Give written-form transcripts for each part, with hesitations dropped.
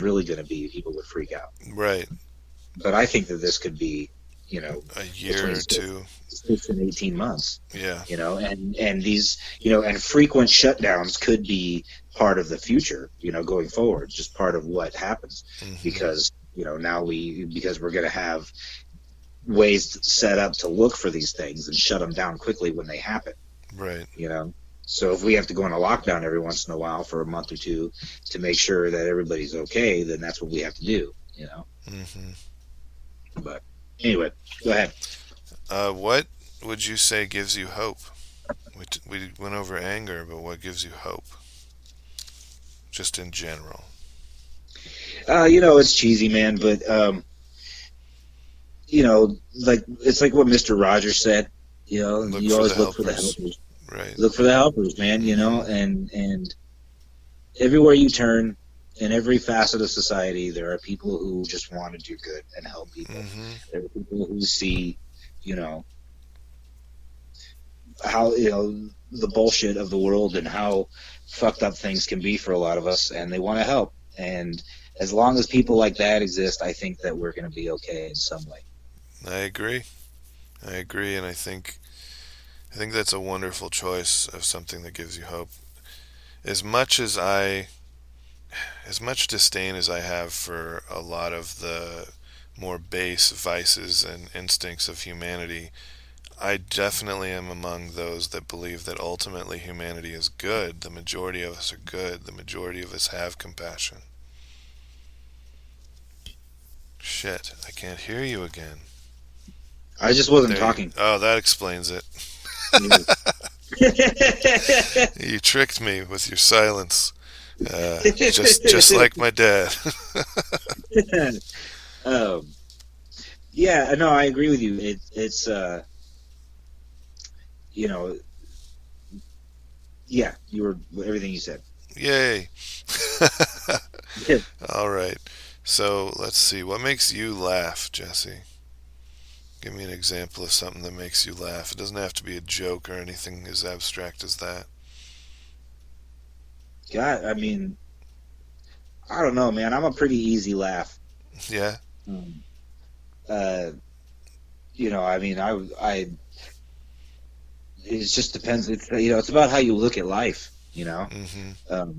really going to be, people would freak out. Right. But I think that this could be, you know, A between year or two. 6 and 18 months, Yeah. and these, and frequent shutdowns could be part of the future, going forward, just part of what happens, Hmm. because, because we're going to have ways set up to look for these things and shut them down quickly when they happen, Right. you know. So if we have to go on a lockdown every once in a while for a month or two to make sure that everybody's okay, then that's what we have to do. Hmm. But anyway, go ahead. What would you say gives you hope? We went over anger, but what gives you hope? Just in general. It's cheesy, man, but like it's like what Mister Rogers said. Look You for the always look for the helpers. helpers. Right. Look for the helpers, man. Hmm. And everywhere you turn, in every facet of society, there are people who just want to do good and help people. Hmm. There are people who see, you know, how the bullshit of the world and how fucked up things can be for a lot of us, and they want to help. And as long as people like that exist, I think that we're going to be okay in some way. I agree. I agree, and I think that's a wonderful choice of something that gives you hope. As much as I, as much disdain as I have for a lot of the more base vices and instincts of humanity, I definitely am among those that believe that ultimately humanity is good. The majority of us are good. The majority of us have compassion. Shit, I can't hear you again. I just wasn't There you. talking. Oh, that explains it. Yeah. You tricked me with your silence. Just like my dad. um, yeah, no, I agree with you. It's you know, yeah, you were everything you said. Yay. All right. So let's see. What makes you laugh, Jesse? Give me an example of something that makes you laugh. It doesn't have to be a joke or anything as abstract as that. God, I mean, I don't know, man. I'm a pretty easy laugh. Yeah. Um, uh, I mean, it just depends. It's about how you look at life. Mm-hmm.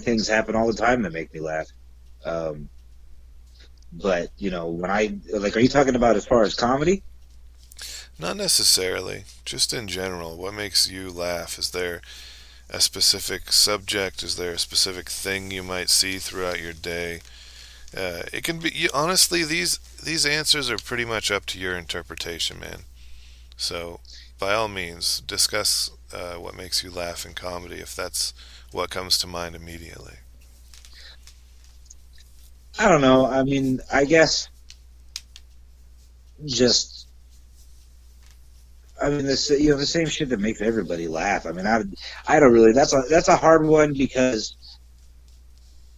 Things happen all the time that make me laugh. Um, but when are you talking about as far as comedy? Not necessarily. Just in general. What makes you laugh? Is there a specific subject? Is there a specific thing you might see throughout your day? It can be. Honestly, these answers are pretty much up to your interpretation, man. So, by all means, discuss what makes you laugh in comedy if that's what comes to mind immediately. I don't know. I mean, I guess just this the same shit that makes everybody laugh. I mean, I don't really. That's a hard one because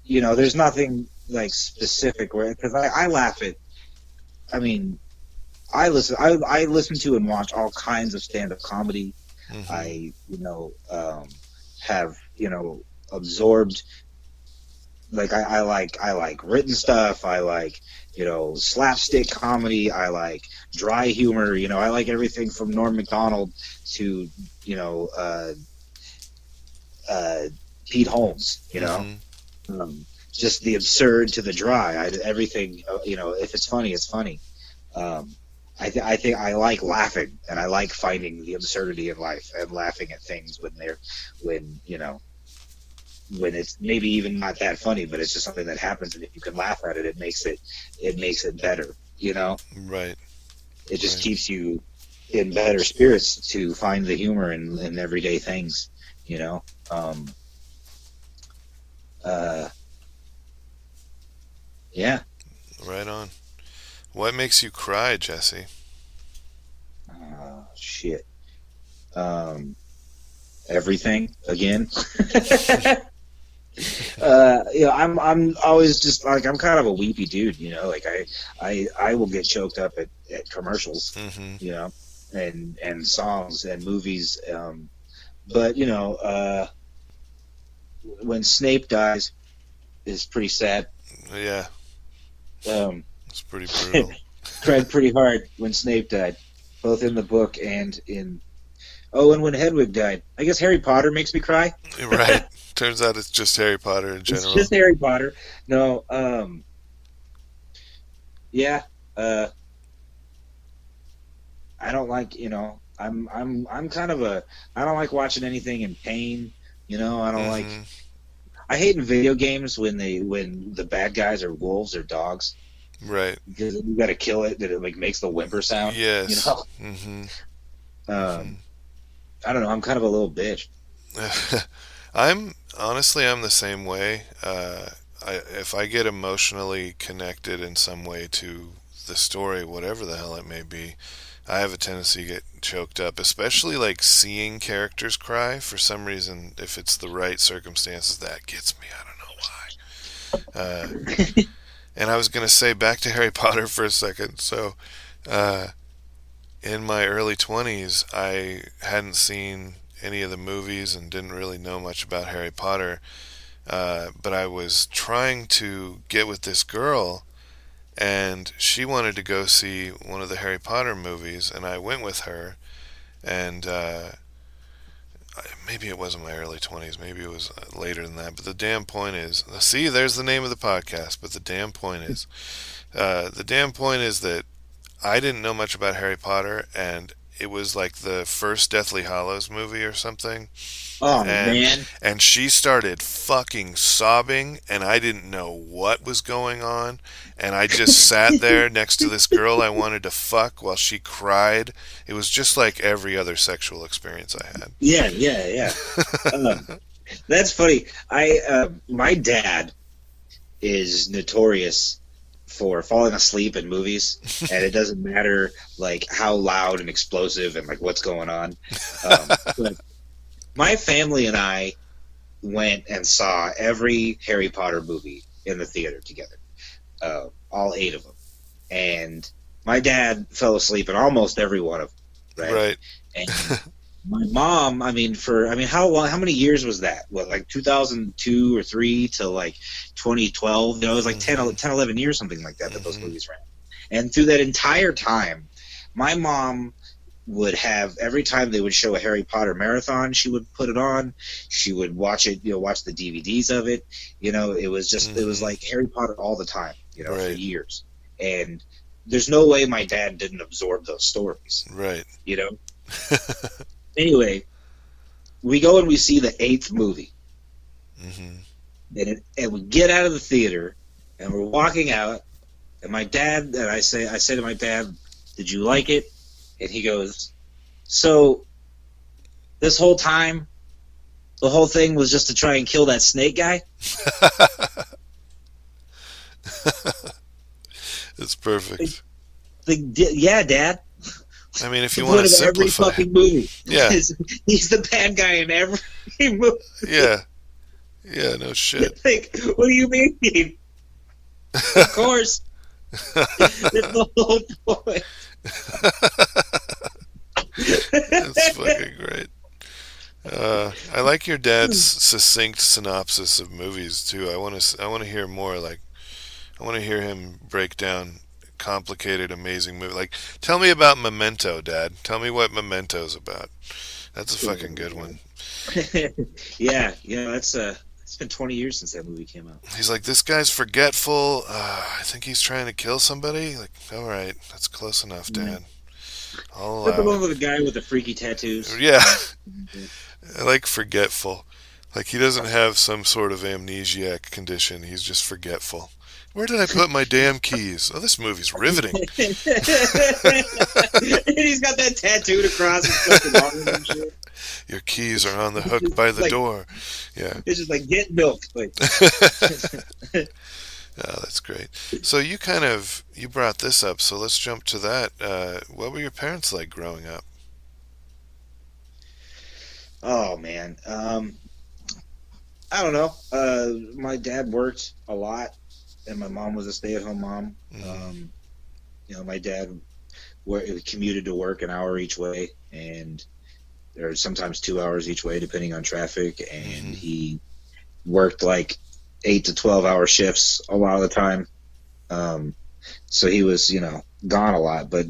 there's nothing like specific where because I laugh at. I mean, I listen to and watch all kinds of stand up comedy. Mm-hmm. I have absorbed, like I like written stuff. I like slapstick comedy. I like dry humor. I like everything from Norm Macdonald to you know uh, uh, Pete Holmes. Mm-hmm. Just the absurd to the dry. Everything. If it's funny, it's funny. Um, I think I like laughing, and I like finding the absurdity in life and laughing at things when when it's maybe even not that funny, but it's just something that happens, and if you can laugh at it, it makes it better. Right. It just Right. keeps you in better spirits to find the humor in everyday things. You know, um, uh, yeah. Right on. What makes you cry, Jesse? Shit. Um, Everything again. I'm always just like I'm kind of a weepy dude. Like I will get choked up at commercials, Mm-hmm. you know, and songs and movies. But when Snape dies is pretty sad. Yeah, Um, it's pretty brutal. cried pretty hard when Snape died, both in the book and in. Oh, and when Hedwig died. I guess Harry Potter makes me cry. Right. Turns out it's just Harry Potter in It's general. just Harry Potter. No, yeah. Uh, I don't like, I'm kind of a, I don't like watching anything in pain. I don't like. Hmm. I hate in video games when the bad guys are wolves or dogs Right. because you got to kill it that it like makes the whimper sound. You Yes. know. Hmm. Um, I don't know. I'm kind of a little bitch. Hmm. I'm the same way. If I get emotionally connected in some way to the story, whatever the hell it may be, I have a tendency to get choked up, especially like seeing characters cry. For some reason, if it's the right circumstances, that gets me. I don't know why. And I was going to say back to Harry Potter for a second. So, uh, in my early 20s, I hadn't seen any of the movies and didn't really know much about Harry Potter. But I was trying to get with this girl, and she wanted to go see one of the Harry Potter movies, and I went with her. And maybe it wasn't my early 20s, maybe it was later than that. But the damn point is, see, there's the name of the podcast. But the damn point is that I didn't know much about Harry Potter, and it was like the first Deathly Hallows movie or something, Oh and man. and she started fucking sobbing, and I didn't know what was going on, and I just sat there next to this girl I wanted to fuck while she cried. It was just like every other sexual experience I had. Yeah, yeah, yeah. That's funny. My dad is notorious for falling asleep in movies, and it doesn't matter like how loud and explosive and like what's going on. But my family and I went and saw every Harry Potter movie in the theater together, all 8 of them, and my dad fell asleep in almost every one of them, right? Right. And my mom, how long, how many years was that? What, like 2002 or 3 to like 2012? It was like Hmm. 10, 11 years, something like that those Hmm. movies ran. And through that entire time, my mom would have every time they would show a Harry Potter marathon, she would put it on. She would watch it, watch the DVDs of it. It was Hmm. like Harry Potter all the time, for Right. years. And there's no way my dad didn't absorb those stories, Right. you know. Anyway, we go and we see the 8th movie, Hmm. and we get out of the theater, and we're walking out, and I say to my dad, "Did you like it?" And he goes, "So this whole time, the whole thing was just to try and kill that snake guy?" It's Like, perfect. yeah, Dad. I mean, if The you want point to of every simplify it. fucking movie Yeah. is he's the bad guy in every movie. Yeah. Yeah, no shit. Like, what do you mean? Of course, that's the whole point. That's fucking great. I like your dad's succinct synopsis of movies too. I want to hear more. Like, I want to hear him break down complicated, amazing movie. Like, tell me about Memento, Dad. Tell me what Memento's about. That's a fucking good one. Yeah, it's been 20 years since that movie came out. He's like, this guy's forgetful. I think he's trying to kill somebody. Like, all right, that's close enough, Yeah. Dad. I'll But the allow one it. with the guy with the freaky tattoos. Yeah, I like forgetful. Like he doesn't have some sort of amnesiac condition. He's just forgetful. Where did I put my damn keys? Oh, this movie's riveting. And he's got that tattooed across his fucking arm and shit. Your keys are on the hook by the Like, door. Yeah. it's just like, get milk. Like, Oh, that's great. So you brought this up, so let's jump to that. What were your parents like growing up? oh man. I don't know. My dad worked a lot, and my mom was a stay-at-home mom. Hmm. My dad commuted to work an hour each way, and or sometimes 2 hours each way, depending on traffic. And Hmm. he worked like 8 to 12 hour shifts a lot of the time. Um, so he was, gone a lot, but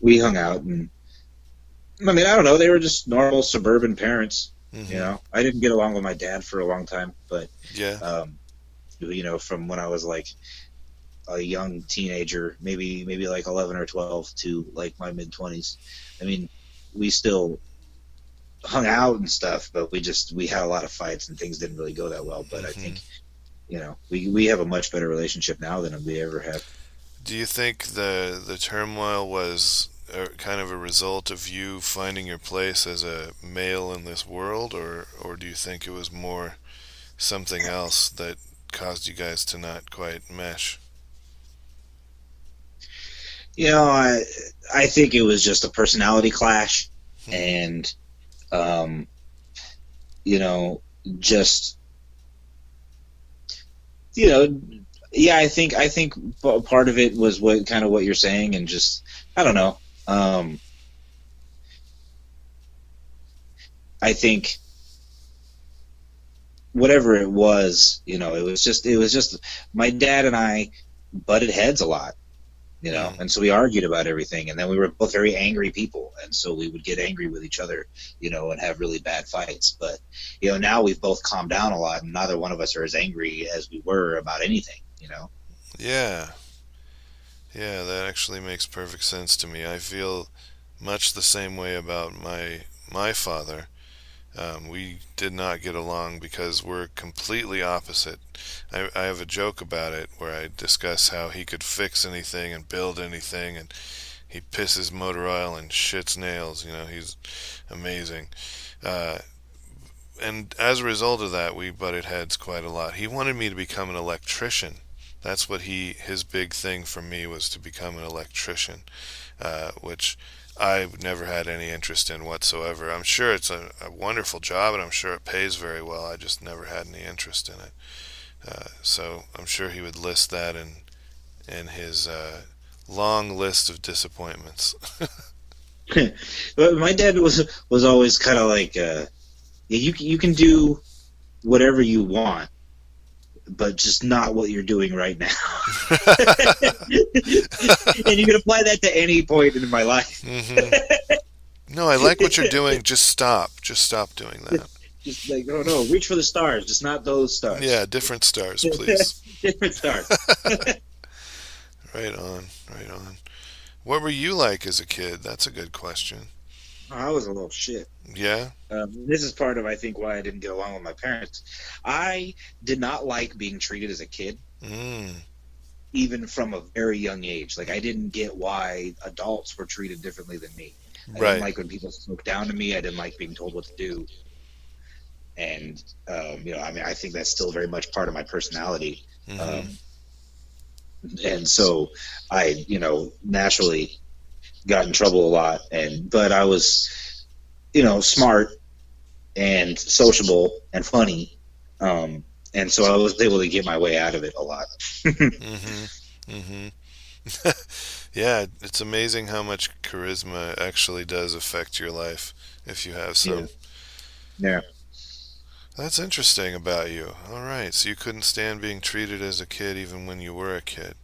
we hung out, and I mean, I don't know, they were just normal suburban parents. Hmm. I didn't get along with my dad for a long time, but Yeah. um, from when I was like a young teenager, maybe like 11 or 12 to like my mid 20s. I mean, we still hung out and stuff, but we had a lot of fights and things didn't really go that well. But I Hmm. think we have a much better relationship now than we ever have. Do you think the turmoil was kind of a result of you finding your place as a male in this world, or do you think it was more something else that caused you guys to not quite mesh? I think it was just a personality clash, Hmm. and um, you know, just you know, yeah, I think part of it was what kind of what you're saying, and just I don't know. I think whatever it was, it was just my dad and I butted heads a lot, Mm. and so we argued about everything, and then we were both very angry people, and so we would get angry with each other, and have really bad fights. But now we've both calmed down a lot, and neither one of us are as angry as we were about anything. Yeah, yeah, that actually makes perfect sense to me. I feel much the same way about my father. We did not get along because we're completely opposite. I have a joke about it where I discuss how he could fix anything and build anything, and he pisses motor oil and shits nails. He's amazing. Uh, and as a result of that, we butted heads quite a lot. He wanted me to become an electrician. That's what his big thing for me was to become an electrician, which I never had any interest in whatsoever. I'm sure it's a wonderful job, and I'm sure it pays very well. I just never had any interest in it. So I'm sure he would list that in his long list of disappointments. But my dad was always kind of like, yeah, you can do whatever you want, but just not what you're doing right now. And you can apply that to any point in my life. Hmm. No, I like what you're doing. Just stop. Just stop doing that. Just like, oh no, reach for the stars, just not those Yeah, stars. different stars, please. Different stars. Right on, right on. What were you like as a kid? That's a good question. I was a little shit. Yeah? This is part of, I think, why I didn't get along with my parents. I did not like being treated as a kid, Mm, even from a very young age. Like, I didn't get why adults were treated differently than me. I didn't right. like when people spoke down to me. I didn't like being told what to do. And, I mean, I think that's still very much part of my personality. Hmm. Um, and so I, naturally got in trouble a lot. But I was, smart and sociable and funny. Um, and so I was able to get my way out of it a lot. Hmm. Hmm. Yeah, it's amazing how much charisma actually does affect your life if you have Yeah. some. Yeah. That's interesting about you. All right, so you couldn't stand being treated as a kid even when you were a kid.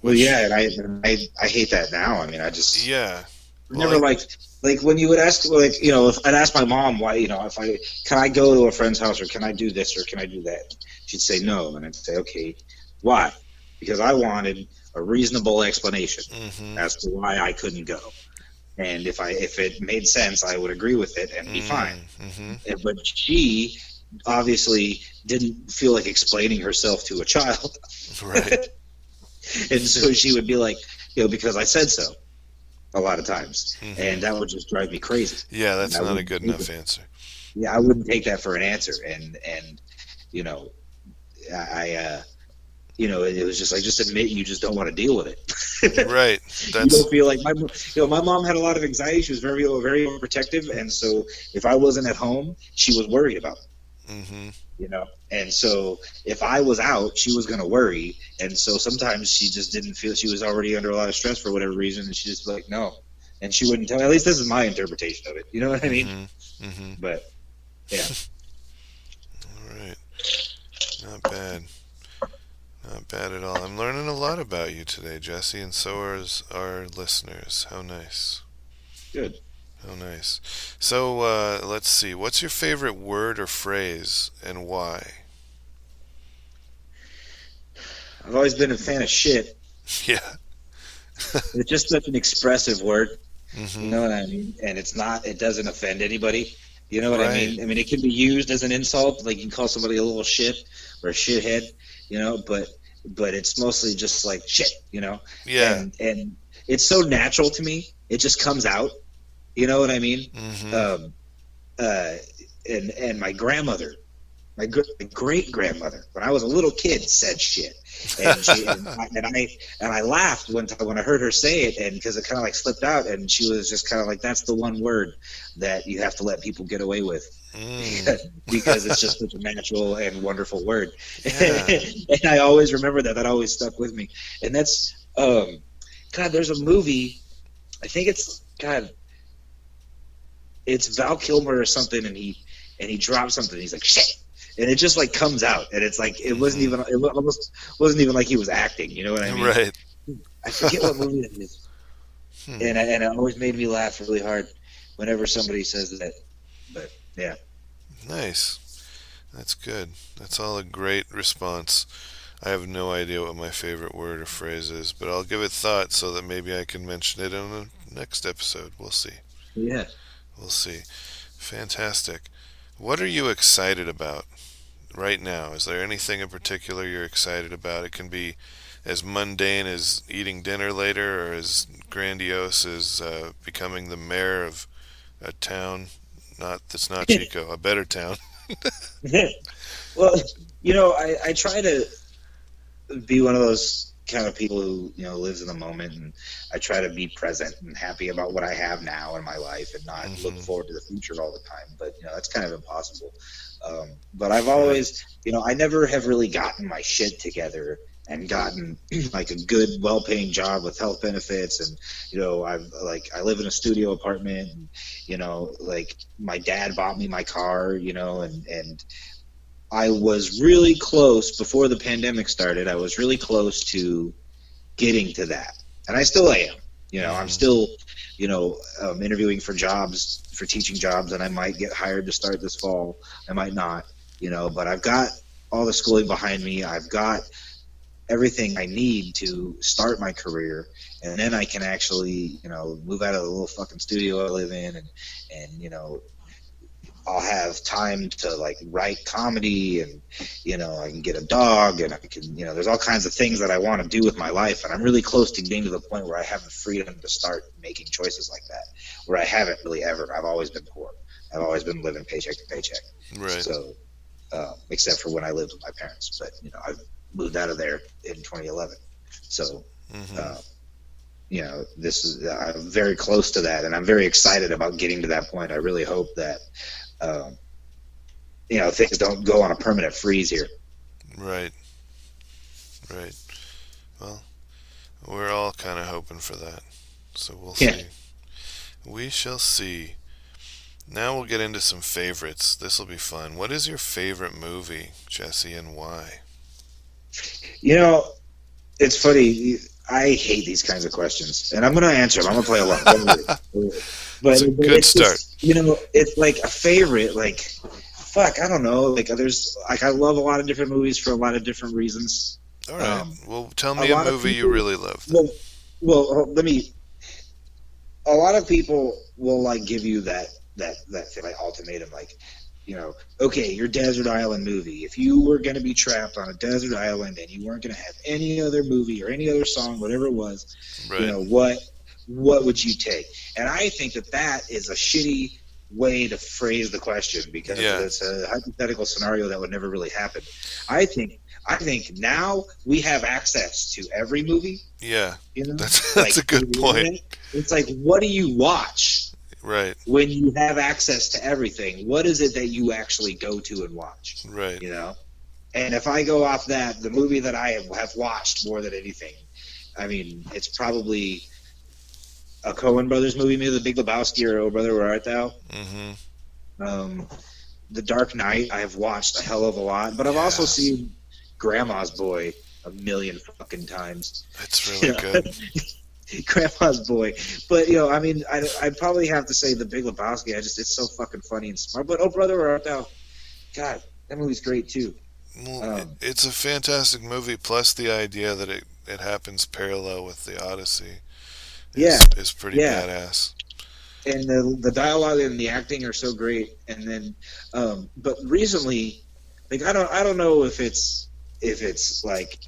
Well, Which, yeah, and I hate that now. I mean, I just yeah. Well, never liked, like, when you would ask, like, if I'd ask my mom why, if I can I go to a friend's house, or can I do this, or can I do that, she'd say no, and I'd say, okay, why? Because I wanted a reasonable explanation hmm. as to why I couldn't go, and if it made sense, I would agree with it and be fine. Mm-hmm. But she obviously didn't feel like explaining herself to a child, Right. and so she would be like, because I said so, a lot of times, Hmm. and that would just drive me crazy. Yeah, And that's I not a wouldn't good take it. enough answer. Yeah, I wouldn't take that for an answer. And you know, I it was just like, just admit you just don't want to deal with it. Right. You That's. don't feel like my mom had a lot of anxiety. She was very very overprotective, and so if I wasn't at home, she was worried about me. Hmm. And so if I was out, she was going to worry, and so sometimes she just didn't feel, she was already under a lot of stress for whatever reason, and she just be like, no, and she wouldn't tell me. At least this is my interpretation of it. You know what I mean? Hmm. Hmm. But yeah. All right. Not bad. Not bad at all. I'm learning a lot about you today, Jesse, and so are our listeners. How nice. Good. How nice. So, let's see. What's your favorite word or phrase and why? I've always been a fan of shit. Yeah. It's just such an expressive word. You Hmm. know what I mean? And it's not. It doesn't offend anybody. You know what I Right. mean? I mean, it can be used as an insult, like you can call somebody a little shit or a shithead. But it's mostly just like shit. Yeah. And it's so natural to me. It just comes out. You know what I mean? Hmm. Um, uh, and my grandmother, my great grandmother, when I was a little kid, said shit, and I laughed one time when I heard her say it, and because it kind of like slipped out, and she was just kind of like, "That's the one word that you have to let people get away with." Mm. Because it's just such a natural and wonderful word, Yeah. and I always remember that. That always stuck with me, and that's God. There's a movie. I think it's God. It's Val Kilmer or something, and he drops something. He's like shit, and it just like comes out, and it's like Hmm. it almost wasn't even like he was acting. You know what I mean? Right. I forget what movie that is, Hmm. and it always made me laugh really hard whenever somebody says that. But yeah, Nice. That's good. That's all a great response. I have no idea what my favorite word or phrase is, but I'll give it thought so that maybe I can mention it in the next episode. We'll see. yeah. We'll see. Fantastic. What are you excited about right now? Is there anything in particular you're excited about? It can be as mundane as eating dinner later, or as grandiose as becoming the mayor of a town that's not Chico, a better town. Well, I try to be one of those kind of people who lives in the moment, and I try to be present and happy about what I have now in my life and not look Hmm. forward to the future all the time. But that's kind of impossible. But I've Right. always, I never have really gotten my shit together and gotten like a good, well-paying job with health benefits, and I live in a studio apartment, and like my dad bought me my car, and I was really close before the pandemic started. I was really close to getting to that, and I still am. I'm Hmm. still, interviewing for jobs, for teaching jobs, and I might get hired to start this fall. I might not, but I've got all the schooling behind me. I've got everything I need to start my career, and then I can actually, move out of the little fucking studio I live in, and I'll have time to like write comedy, and I can get a dog, and I can, there's all kinds of things that I want to do with my life, and I'm really close to getting to the point where I have the freedom to start making choices like that, where I haven't really ever. I've always been poor. I've always been living paycheck to paycheck. Right. So except for when I lived with my parents, but I've moved out of there in 2011. So Hmm. uh, this is I'm very close to that, and I'm very excited about getting to that point. I really hope that um, things don't go on a permanent freeze here. Right. Right. Well, we're all kind of hoping for that. So we'll Yeah. see. We shall see. Now we'll get into some favorites. This will be fun. What is your favorite movie, Jesse, and why? You know, it's funny. I hate these kinds of questions, and I'm going to answer them. I'm going to play along. Don't worry. Don't worry. It's But a good it's start. just, it's like a favorite. Like, fuck, I don't know. Like, there's like I love a lot of different movies for a lot of different reasons. All right. Um, Well, tell a me a lot of movie you people, really love then. well, let me. A lot of people will like give you that thing, like ultimatum, like okay, your desert island movie. If you were going to be trapped on a desert island and you weren't going to have any other movie or any other song, whatever it was, Right. what would you take? And I think that is a shitty way to phrase the question, because Yeah. it's a hypothetical scenario that would never really happen. I think I think now we have access to every movie, Yeah. That's like a through good the point. internet. It's like, what do you watch Right. when you have access to everything? What is it that you actually go to and watch? Right. You know? And if I go off that, the movie that I have watched more than anything, I mean, it's probably a Coen Brothers movie, maybe The Big Lebowski or Oh Brother, Where Art Thou? Mhm. Um, The Dark Knight I have watched a hell of a lot, but I've also Yeah, seen Grandma's Boy a million fucking times. it's You really know, good. Grandma's Boy. But I mean, I probably have to say The Big Lebowski. It's so fucking funny and smart. But Oh Brother, Where Art Thou? God, that movie's great too. Well, Um, it's a fantastic movie. Plus, the idea that it happens parallel with the Odyssey yeah, is pretty yeah, badass. and the dialogue and the acting are so great. And then, but recently, like I don't know if it's like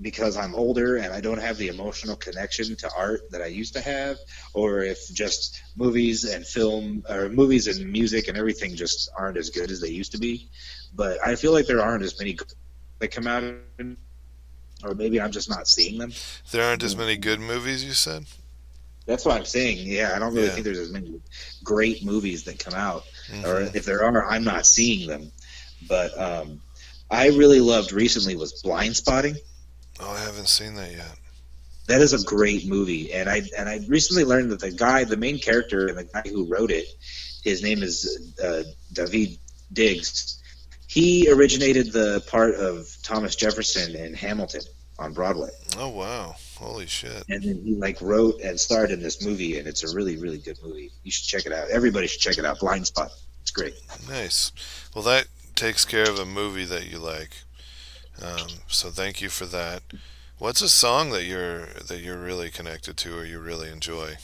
because I'm older and I don't have the emotional connection to art that I used to have, or if just movies and film or movies and music and everything just aren't as good as they used to be. But I feel like there aren't as many that come out, or maybe I'm just not seeing them. There aren't as many good movies, you said? That's what I'm saying. Yeah, I don't really Yeah. think there's as many great movies that come out, or Hmm. if there are, I'm not seeing them. But I really loved recently was Blind Spotting. Oh, I haven't seen that yet. That is a great movie, and I recently learned that the main character, and the guy who wrote it, his name is David Diggs. He originated the part of Thomas Jefferson in Hamilton on Broadway, Oh, wow. Holy shit. and then he like wrote and starred in this movie, and it's a really really good movie. You should check it out. Everybody should check it out. Blind Spot. It's great. Nice. Well, that takes care of a movie that you like. So thank you for that. What's a song that you're really connected to or you really enjoy?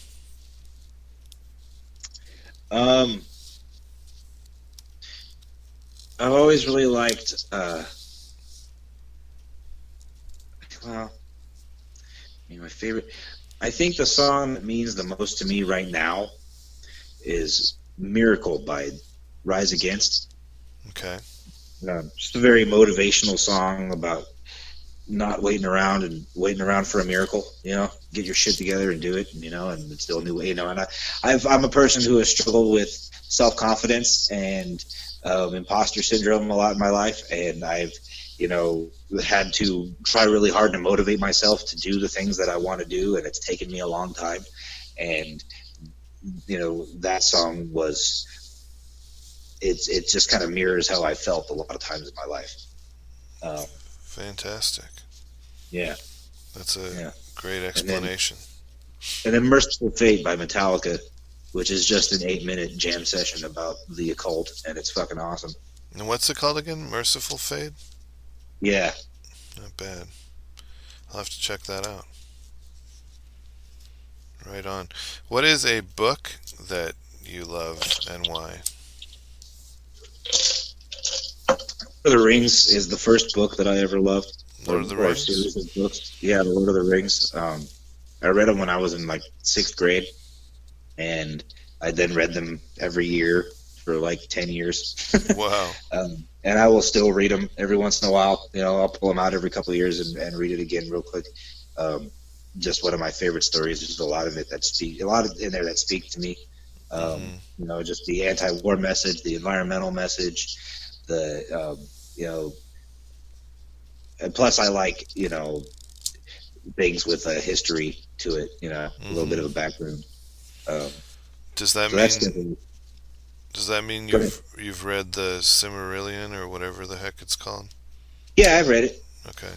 Um, I've always really liked. Well, I mean, my favorite. I think the song that means the most to me right now is "Miracle" by Rise Against. Okay. Just a very motivational song about not waiting around and waiting around for a miracle. Get your shit together and do it. And it's still a new way. And I'm a person who has struggled with self confidence and imposter syndrome a lot in my life, and I've you know had to try really hard to motivate myself to do the things that I want to do, and it's taken me a long time. And that song was it just kind of mirrors how I felt a lot of times in my life. Um, Fantastic. yeah, That's a yeah. great And then explanation. Merciful Fate by Metallica, which is just an 8-minute jam session about the occult, and it's fucking awesome. And what's it called again? Merciful Fate? Yeah. Not bad. I'll have to check that out. Right on. What is a book that you love and why? Lord of the Rings is the first book that I ever loved, Lord of the or Rings? series of books. Yeah, The Lord of the Rings. I read them when I was in like sixth grade, and I then read them every year for like 10 years. Wow. And I will still read them every once in a while. I'll pull them out every couple of years and read it again real quick. Um, just one of my favorite stories. There's a lot in there that speak to me. Hmm. Just the anti-war message, the environmental message, the you know, and plus I like things with a history to it. A little bit Hmm. of a background. Um, Does that so that's mean definitely. does that mean Go ahead. you've read the Cimmerillion or whatever the heck it's called? Yeah, I've read it. Okay.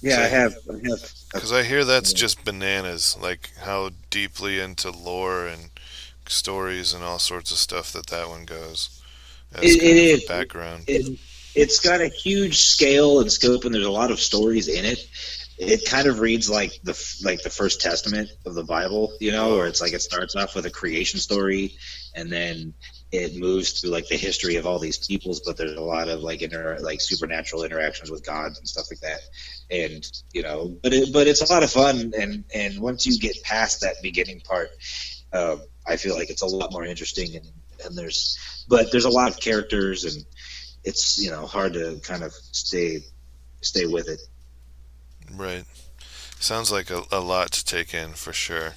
Because Yeah, I have. I have. cause I hear that's just bananas, like how deeply into lore and stories and all sorts of stuff that one goes as It kind of a is. background. It's got a huge scale and scope, and there's a lot of stories in it. It kind of reads like the First Testament of the Bible, where Whoa. it's like it starts off with a creation story, and then it moves through like the history of all these peoples. But there's a lot of like supernatural interactions with gods and stuff like that. And but it's a lot of fun. And once you get past that beginning part, I feel like it's a lot more interesting. And there's a lot of characters, and it's hard to kind of stay with it. Right. Sounds like a lot to take in for sure.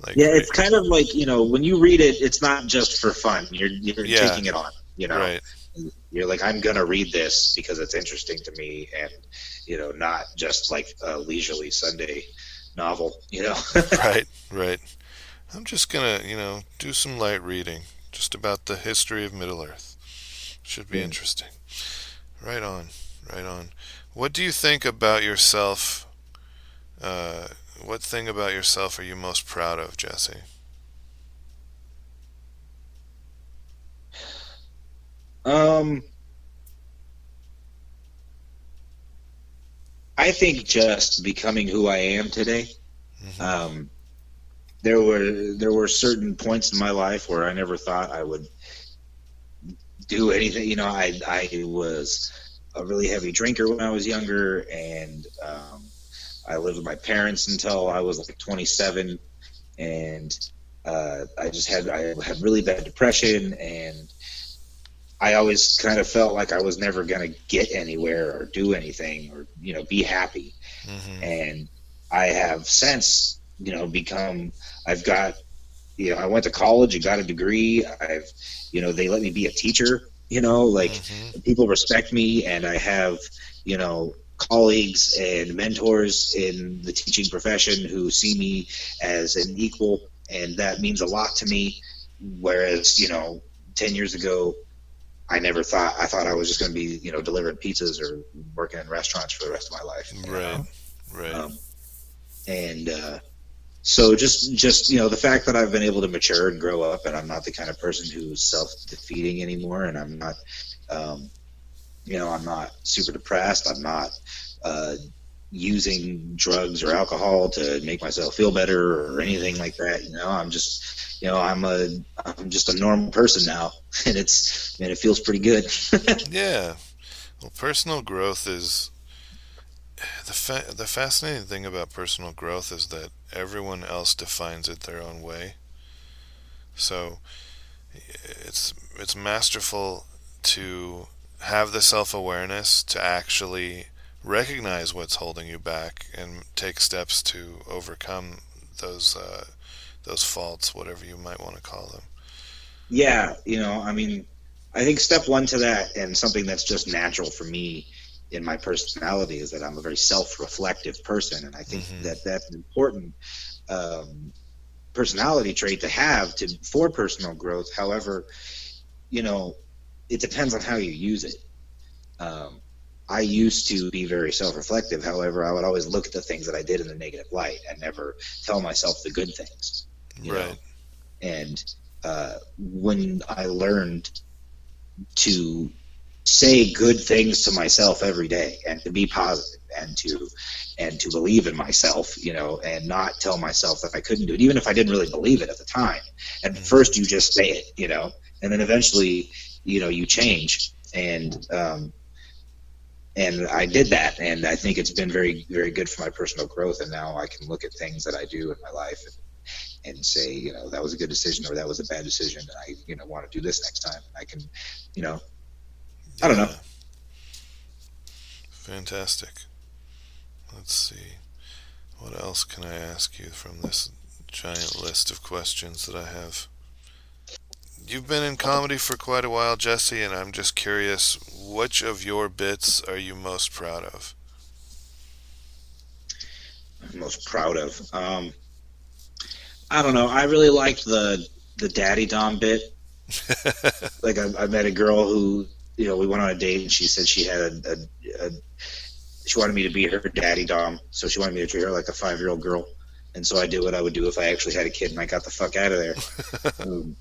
Like, Yeah, it's kind of like when you read it, it's not just for fun. You're yeah, taking it on. right, You're like, I'm gonna read this because it's interesting to me, and not just like a leisurely Sunday novel. right, right. I'm just gonna, do some light reading just about the history of Middle Earth. Should be Yeah. interesting. Right on. Right on. What do you think about yourself? Uh, what thing about yourself are you most proud of, Jesse? Um, I think just becoming who I am today. Hmm. Um, there were certain points in my life where I never thought I would do anything. I was a really heavy drinker when I was younger, and I lived with my parents until I was like 27, and I had really bad depression, and I always kind of felt like I was never gonna get anywhere or do anything or be happy. Hmm. And I have since become. I've got I went to college and got a degree. They let me be a teacher. Like Hmm. people respect me, and I have colleagues and mentors in the teaching profession who see me as an equal, and that means a lot to me. Whereas 10 years ago, I thought I was just going to be delivering pizzas or working in restaurants for the rest of my life. Right. Right. Um, and So just the fact that I've been able to mature and grow up, and I'm not the kind of person who's self-defeating anymore, and um, I'm not super depressed. I'm not uh, using drugs or alcohol to make myself feel better or anything Hmm. like that. I'm just a normal person now, and it feels pretty good. Yeah. Well, personal growth is the fascinating thing about personal growth is that everyone else defines it their own way. So it's masterful to have the self-awareness to actually recognize what's holding you back and take steps to overcome those faults, whatever you might want to call them. Yeah, I mean, I think step one to that, and something that's just natural for me in my personality, is that I'm a very self-reflective person, and I think Hmm. that that's an important um, personality trait to have for personal growth. However, you know, it depends on how you use it. Um, I used to be very self-reflective. However, I would always look at the things that I did in the negative light and never tell myself the good things. You Right. know, and when I learned to say good things to myself every day and to be positive and to believe in myself, and not tell myself that I couldn't do it, even if I didn't really believe it at the time. At Hmm. first, you just say it, and then eventually, you change. And I did that, and I think it's been very, very good for my personal growth. And now I can look at things that I do in my life and say, that was a good decision or that was a bad decision, and I, want to do this next time. I can, you know, I don't know. Yeah. Fantastic. Let's see. What else can I ask you from this giant list of questions that I have? You've been in comedy for quite a while, Jesse, and I'm just curious, which of your bits are you most proud of? I'm most proud of. I don't know. I really liked the Daddy Dom bit. Like I met a girl who, we went on a date, and she said she had she wanted me to be her Daddy Dom, so she wanted me to treat her like a 5-year-old girl, and so I did what I would do if I actually had a kid, and I got the fuck out of there. Um,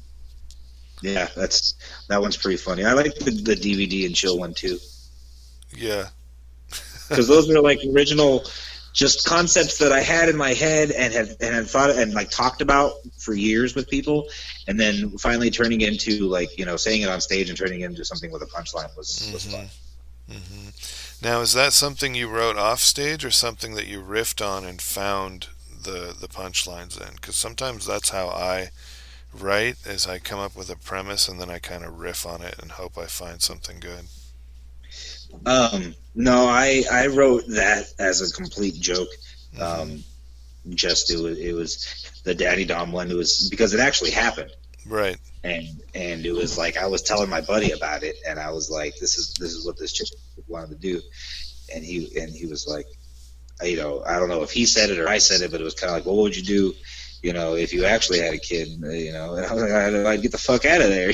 yeah, that one's pretty funny. I like the DVD and chill one too, Yeah. because those are like original, just concepts that I had in my head and had thought and like talked about for years with people, and then finally turning into, like, saying it on stage and turning it into something with a punchline was fun. Hmm. Hmm. Now, is that something you wrote off stage or something that you riffed on and found the punchlines in? Because sometimes that's how I write, is I come up with a premise and then I kind of riff on it and hope I find something good. No, I wrote that as a complete joke. Hmm. Um, just it was the Daddy Dom one. It was because it actually happened, Right. and it was like I was telling my buddy about it, and I was like, this is what this chick wanted to do, and he was like, I don't know if he said it or I said it, but it was kind of like, well, what would you do, if you actually had a kid, and I was like, I'd get the fuck out of there,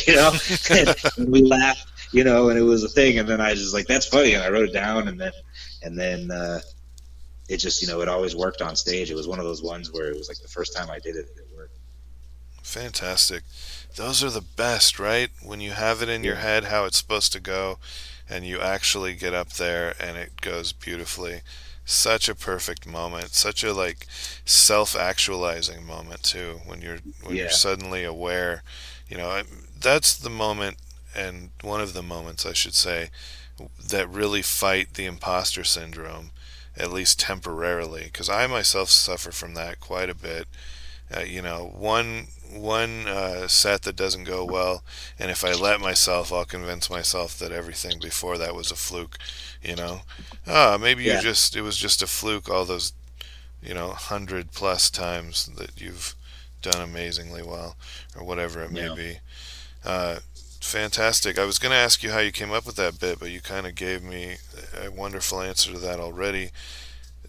and we laughed. and it was a thing. And then I just like, that's funny. And I wrote it down, and then it just, it always worked on stage. It was one of those ones where it was like the first time I did it, it worked. Fantastic. Those are the best, right? When you have it in your Yeah. head how it's supposed to go and you actually get up there and it goes beautifully. Such a perfect moment, such a like self-actualizing moment too when you're Yeah. suddenly aware, you know, that's the moment and one of the moments I should say that really fight the imposter syndrome at least temporarily because I myself suffer from that quite a bit. One set that doesn't go well, and if I let myself, I'll convince myself that everything before that was a fluke. You know, maybe Yeah. it was just a fluke. All those 100 plus times that you've done amazingly well, or whatever it may Yeah. be. Uh, Fantastic. I was going to ask you how you came up with that bit, but you kind of gave me a wonderful answer to that already.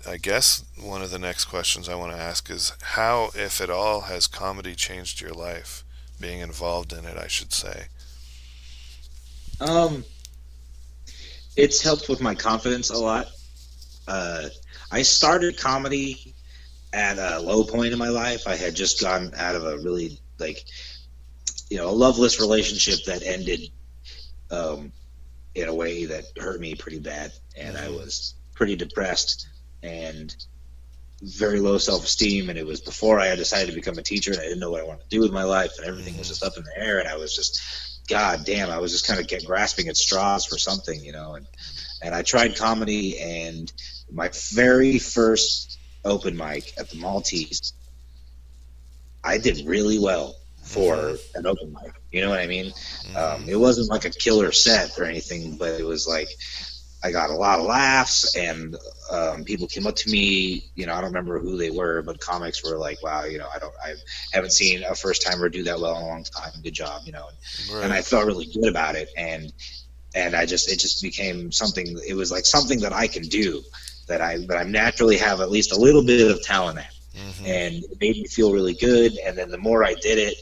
I guess one of the next questions I want to ask is how, if at all, has comedy changed your life? Being involved in it, I should say. Um, it's helped with my confidence a lot. Uh, I started comedy at a low point in my life. I had just gotten out of a really like a loveless relationship that ended um, in a way that hurt me pretty bad, and I Hmm. was pretty depressed and very low self esteem. And it was before I had decided to become a teacher, and I didn't know what I wanted to do with my life, and everything was Hmm. just up in the air. And I was just, God damn, I was just kind of kept grasping at straws for something, and I tried comedy, and my very first open mic at the Maltese, I did really well Hmm. for an open mic. You know what I mean? Hmm. It wasn't like a killer set or anything, but it was like I got a lot of laughs, and people came up to me. I don't remember who they were, but comics were like, "Wow, I haven't seen a first timer do that well in a long time. Good job, And I Right. felt really good about it, and it just became something. It was like something that I can do, that I naturally have at least a little bit of talent at, Hmm. and it made me feel really good. And then the more I did it,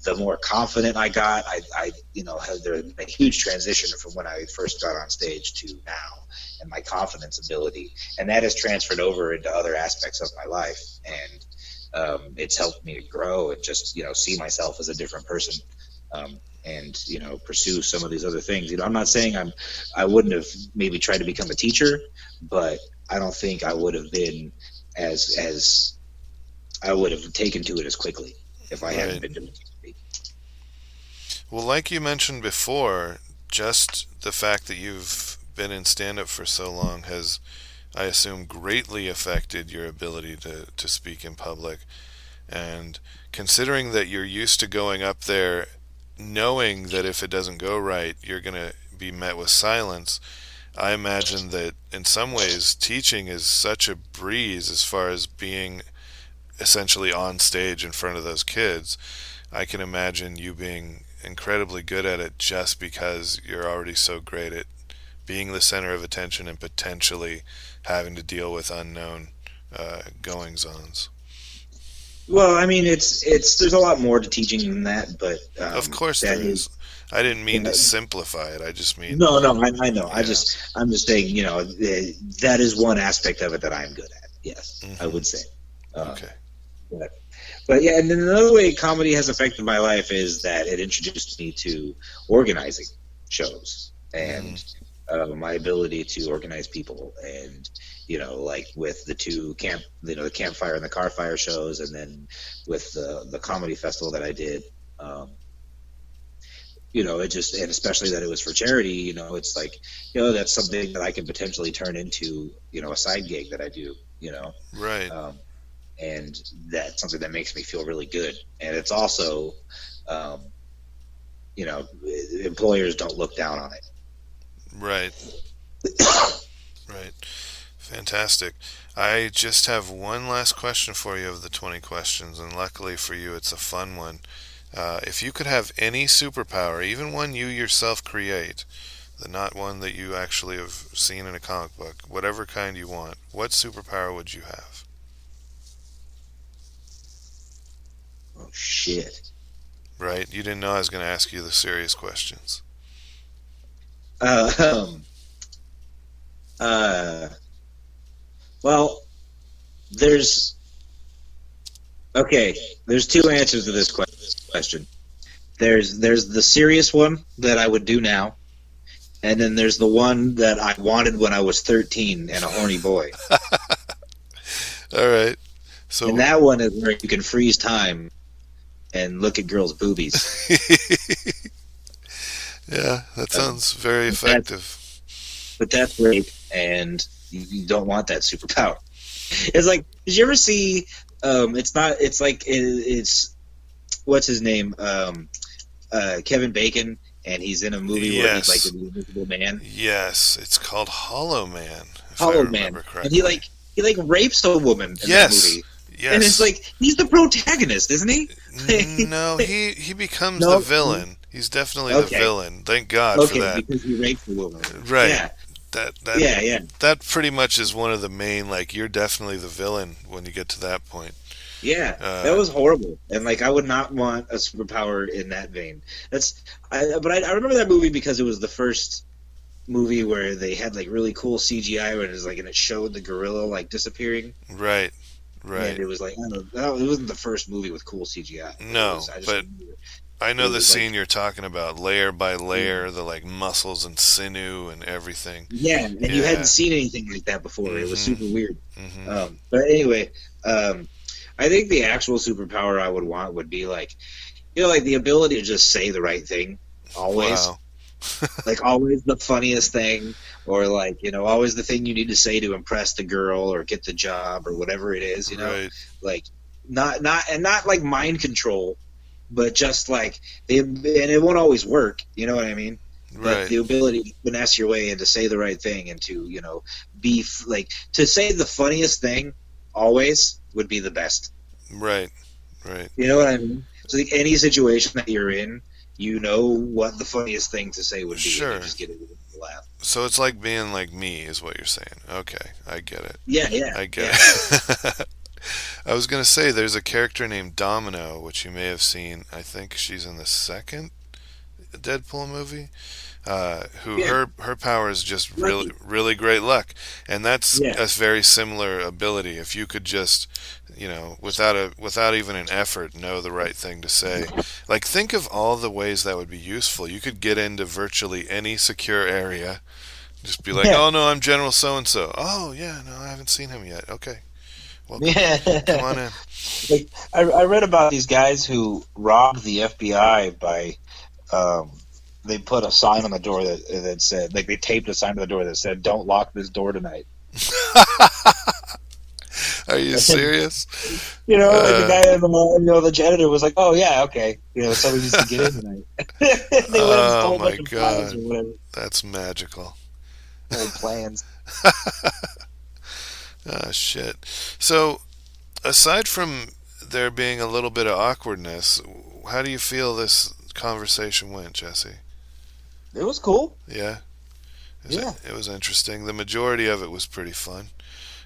the more confident I got. Had there been a huge transition from when I first got on stage to now, and my confidence ability, and that has transferred over into other aspects of my life, and it's helped me to grow and just see myself as a different person. And pursue some of these other things. I'm not saying I wouldn't have maybe tried to become a teacher, but I don't think I would have been as I would have taken to it as quickly if I hadn't Right. been doing TV. Well, like you mentioned before, just the fact that you've been in stand up for so long has, I assume, greatly affected your ability to speak in public. And considering that you're used to going up there knowing that if it doesn't go right, you're going to be met with silence, I imagine that in some ways teaching is such a breeze as far as being essentially on stage in front of those kids. I can imagine you being incredibly good at it just because you're already so great at being the center of attention and potentially having to deal with unknown goings ons. Well, I mean, it's there's a lot more to teaching than that, but Of course that there is is. I didn't mean to that, simplify it. I just mean, no, no, I know. yeah. I'm just saying, that is one aspect of it that I'm good at. Yes, I Hmm. would say. Um, Okay. but, but yeah, and then another way comedy has affected my life is that it introduced me to organizing shows, Hmm. and my ability to organize people, and like with the two camp, the campfire and the car fire shows, and then with the comedy festival that I did. Um, it just, and especially that it was for charity, it's like, that's something that I can potentially turn into, a side gig that I do, Right. um, and that's something that makes me feel really good. And it's also, um, you know, employers don't look down on Right. it. Right. Fantastic. I just have one last question for you of the 20 questions, and luckily for you, it's a fun one. If you could have any superpower, even one you yourself create, not one that you actually have seen in a comic book, whatever kind you want, what superpower would you have? Oh shit. Right? You didn't know I was going to ask you the serious questions. Uh, um, uh, well, there's okay. There's two answers to this question. There's the serious one that I would do now, and then there's the one that I wanted when I was 13 and a horny boy. All right. And So, that one is where you can freeze time and look at girls' boobies. yeah, that Um, sounds very but that's effective. but that's rape, and you don't want that superpower. It's like, did you ever see? It's not. It's like it's what's his name? Kevin Bacon, and he's in a movie where he's like Yes. the Invisible Man, Yes, it's called Hollow Man, if I Hollow Man, remember and he correctly. like he like rapes a woman in that Yes. movie, and it's Yes. like he's the protagonist, isn't he? No, he becomes the No. villain. He's definitely the Okay. villain. Thank God for Okay, that. because he rapes the woman. Right. Yeah. That Yeah. Yeah. that pretty much is one of the main, like, you're definitely the villain when you get to that point. Yeah, that Uh was horrible, and like I would not want a superpower in that vein. But I remember that movie because it was the first movie where they had like really cool CGI, where it was like, and it showed the gorilla like disappearing, right. and Right. it was like, I don't know, it wasn't the first movie with cool CGI, but it No, was. I just but remember I it know the was scene like, you're talking about, layer by yeah, layer, the like muscles and sinew and everything. yeah, and you hadn't Yeah. seen anything like that before. It was Mhm. super weird. Mhm. But anyway, um, I think the actual superpower I would want would be like, like the ability to just say the right thing always. Wow. Like always the funniest thing, or like, always the thing you need to say to impress the girl or get the job or whatever it is, Right. like not like mind control, but just like and it won't always work, you know what I mean? But Right. the ability to finesse your way and to say the right thing and to, be like, to say the funniest thing always would be the best. Right. Right. You know what I mean? So like any situation that you're in, you know what the funniest thing to say would be, and you Sure. just get it to laugh. So it's like being like me, is what you're saying. Okay, I get it. Yeah, yeah, I get yeah. it. I was gonna say there's a character named Domino, which you may have seen. I think she's in the second Deadpool movie. Who Yeah, her power is just really lucky. really great luck, and that's Yeah, a very similar ability. If you could just, without even an effort, know the right thing to say. Like, think of all the ways that would be useful. You could get into virtually any secure area. Just be like, yeah, "Oh no, I'm General so and so." "Oh yeah, no, I haven't seen him yet." "Okay, welcome. Come yeah. on in." Like I read about these guys who robbed the FBI by um, they put a sign on the door that said, like, they taped a sign on the door that said, "Don't lock this door tonight." Are you And serious? like the Uh, guy in the janitor was like, "Oh yeah, okay, somebody needs to get in tonight." They went and oh stole a my bunch of files or God, whatever, that's magical. old plans. Ah, shit. So, aside from there being a little bit of awkwardness, how do you feel this conversation went, Jesse? It was cool. Yeah, Yeah, it was interesting. The majority of it was pretty fun.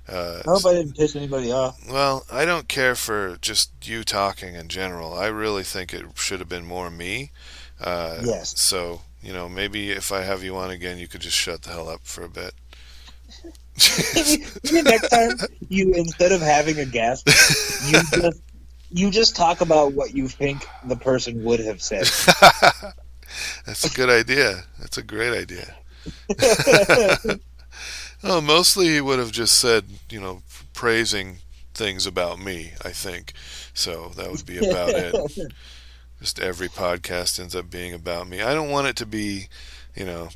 Uh, I hope I didn't piss anybody off. well, I don't care for just you talking in general. I really think it should have been more me. Yes. So, maybe if I have you on again, you could just shut the hell up for a bit. Maybe next time, you, instead of having a guest, you just talk about what you think the person would have said. That's a good idea. That's a great idea. Oh, mostly he would have just said, praising things about me, I think. So that would be about it. Just every podcast ends up being about me. I don't want it to be,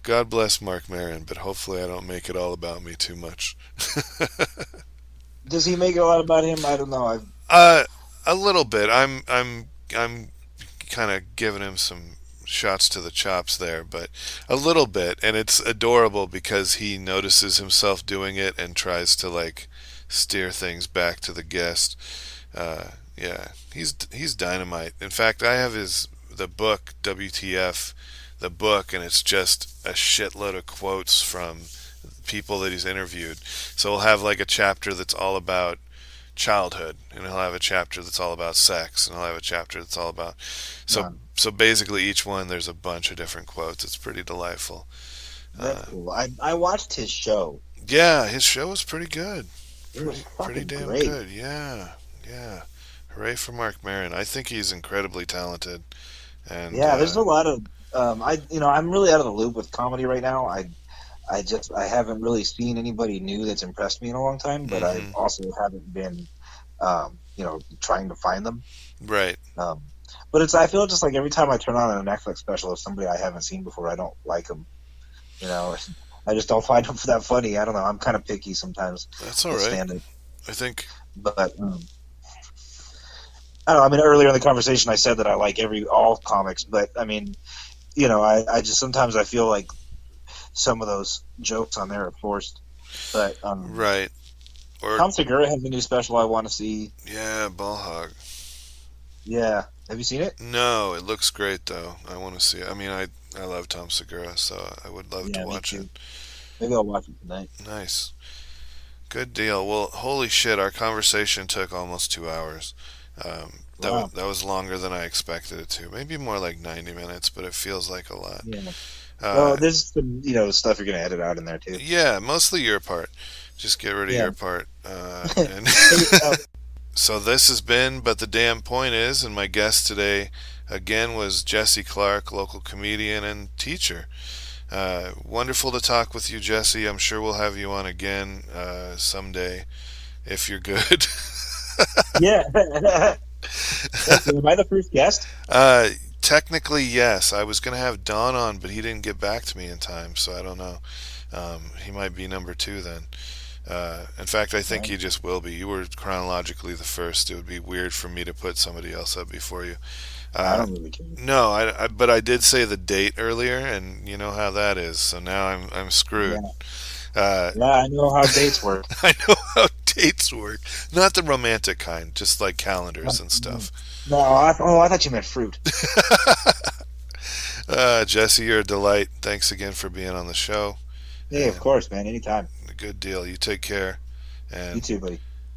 God bless Mark Maron, but hopefully I don't make it all about me too much. Does he make it a lot about him? I don't know. uh, a little bit. I'm kind of giving him some shots to the chops there, but a little bit, and it's adorable because he notices himself doing it and tries to, like, steer things back to the guest. Yeah, he's dynamite. In fact, I have the book WTF, the book, and it's just a shitload of quotes from people that he's interviewed. So we'll have like a chapter that's all about childhood, and he'll have a chapter that's all about sex, and he'll have a chapter that's all about, so None. so basically each one there's a bunch of different quotes. It's pretty delightful. That's Uh, cool. I watched his show. yeah, his show was pretty good. It was Pretty fucking damn great. good. Yeah, yeah. Hooray for Mark Maron. I think he's incredibly talented. And Yeah, there's a lot of I'm really out of the loop with comedy right now. I haven't really seen anybody new that's impressed me in a long time, but I hmm also haven't been trying to find them. right. Um, but it's I feel just like every time I turn on a Netflix special of somebody I haven't seen before, I don't like them. You know, I just don't find them that funny. I don't know. I'm kind of picky sometimes That's all with right. stand up, I think. but I don't know. I mean, earlier in the conversation, I said that I like all comics, but I mean, I just sometimes I feel like some of those jokes on there are forced. But Right. Or Tom Segura has a new special I want to see. yeah, Ball Hog. Yeah, have you seen it? No, it looks great though. I want to see it. I mean, I love Tom Segura, so I would love to Yeah, me watch it. too. Maybe I'll watch it tonight. Nice. Good deal. Well, holy shit, our conversation took almost 2 hours. Wow. That was longer than I expected it to. Maybe more like 90 minutes, but it feels like a lot. Yeah. Well, Uh, there's some stuff you're gonna edit out in there too. yeah, mostly your part. Just get rid of Yeah. your part. And Hey, so this has been But the Damn Point Is, and my guest today again was Jesse Clark, local comedian and teacher. Wonderful to talk with you, Jesse. I'm sure we'll have you on again someday if you're good. yeah. Thank you. Am I the first guest? uh, Technically, yes. I was going to have Don on, but he didn't get back to me in time, so I don't know. He might be number two then. In fact, I think Right. you just will be. You were chronologically the first. It would be weird for me to put somebody else up before you. I Uh, don't really care. no, but I did say the date earlier, and you know how that is. So now I'm screwed. Yeah. Uh, Yeah, I know how dates work. I know how dates work, not the romantic kind, just like calendars and stuff. No, I thought you meant fruit. Jesse, you're a delight. Thanks again for being on the show, Hey, of and course, man. Anytime. a good deal. You take care, You and too, buddy.